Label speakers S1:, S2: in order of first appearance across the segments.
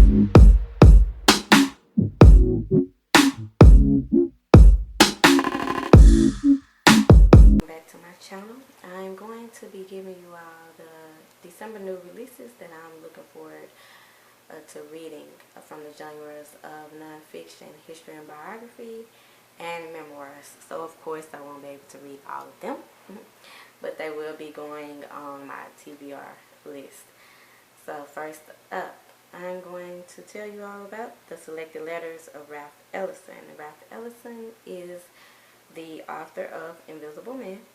S1: Back to my channel. I'm going to be giving you all the December new releases that I'm looking forward to reading from the genres of nonfiction, history and biography, and memoirs. So of course I won't be able to read all of them, but they will be going on my TBR list. So first up, I'm going to tell you all about the selected letters of Ralph Ellison. Ralph Ellison is the author of Invisible Men.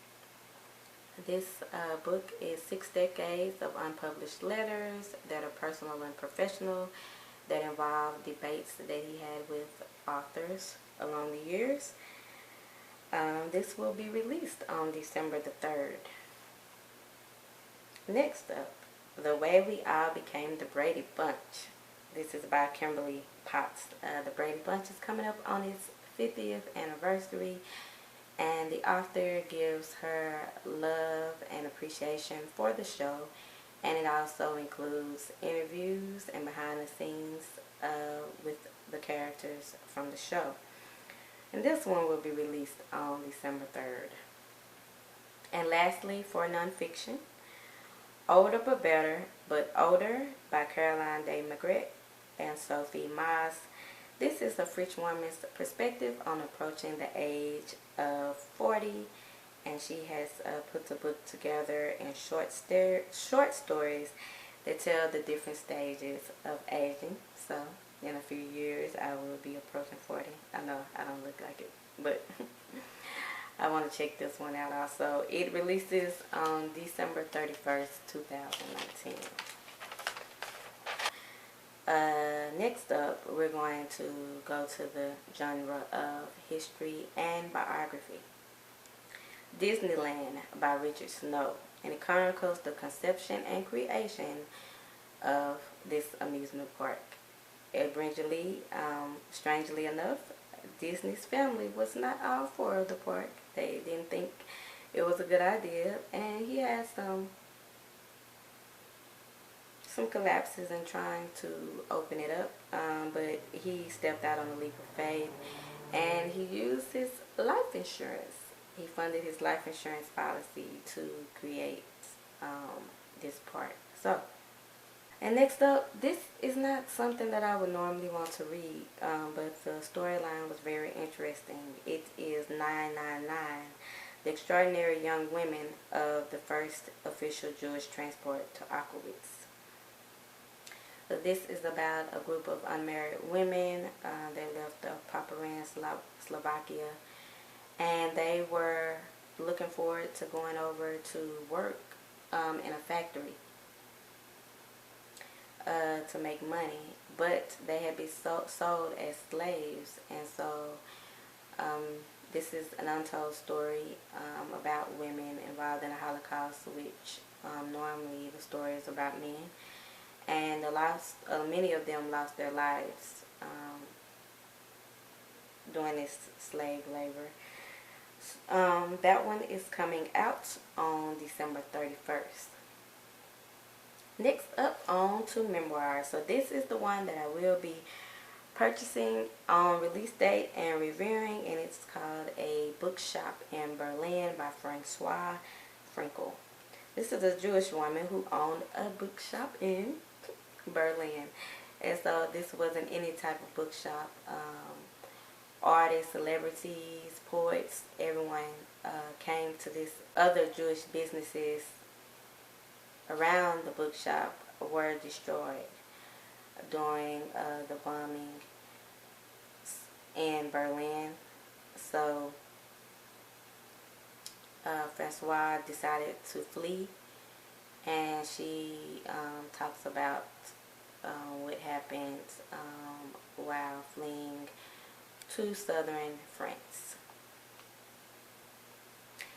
S1: This book is 6 decades of unpublished letters that are personal and professional, that involve debates that he had with authors along the years. This will be released on December the 3rd. Next up, The Way We All Became the Brady Bunch. This is by Kimberly Potts. The Brady Bunch is coming up on its 50th anniversary, and the author gives her love and appreciation for the show, and it also includes interviews and behind the scenes with the characters from the show. And this one will be released on December 3rd. And lastly, for nonfiction, Older but Better, but Older by Caroline de Maigret and Sophie. This is a French woman's perspective on approaching the age of 40, and she has put the book together in short stories that tell the different stages of aging. So in a few years I will be approaching 40. I know I don't look like it, but I want to check this one out also. It releases on December 31st, 2019. Next up, we're going to go to the genre of history and biography. Disneyland by Richard Snow, and it chronicles the conception and creation of this amusement park. Originally, strangely enough, Disney's family was not all for the park. They didn't think it was a good idea, and he had some collapses in trying to open it up, but he stepped out on a leap of faith, and he used his life insurance. He funded his life insurance policy to create this park. So, and next up, this is not something that I would normally want to read, but the storyline was very interesting. It is 999, the extraordinary young women of the first official Jewish transport to Auschwitz. So this is about a group of unmarried women. They left Poparan, Slovakia, and they were looking forward to going over to work in a factory to make money, but they had been sold as slaves. And so this is an untold story about women involved in the Holocaust, which normally the story is about men. And many of them lost their lives doing this slave labor. That one is coming out on December 31st. Next up, on to Memoirs. So this is the one that I will be purchasing on release date and reviewing, and it's called A Bookshop in Berlin by Francoise Frenkel. This is a Jewish woman who owned a bookshop in Berlin, and so this wasn't any type of bookshop. Artists, celebrities, poets, everyone came to this. Other Jewish businesses around the bookshop were destroyed during the bombing in Berlin. So Francoise decided to flee, and she talks about what happened while fleeing to southern France.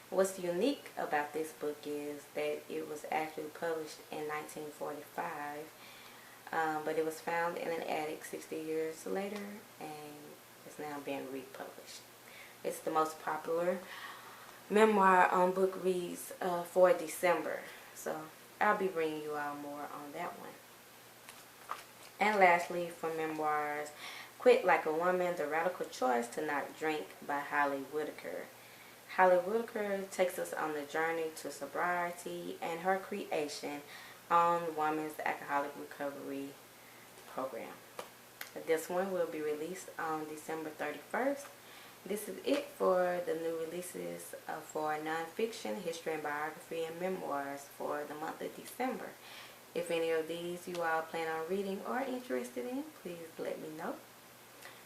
S1: What's unique about this book is that it was actually published in 1945, but it was found in an attic 60 years later, and it's now being republished. It's the most popular memoir on book reads for December, so I'll be bringing you all more on that one. And lastly, for Memoirs, Quit Like a Woman, The Radical Choice to Not Drink by Whitaker. Whitaker takes us on the journey to sobriety and her creation on Women's Alcoholic Recovery Program. This one will be released on December 31st. This is it for the new releases for Nonfiction, History and Biography, and Memoirs for the month of December. If any of these you all plan on reading or interested in, please let me know.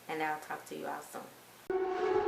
S1: And I'll talk to you all soon.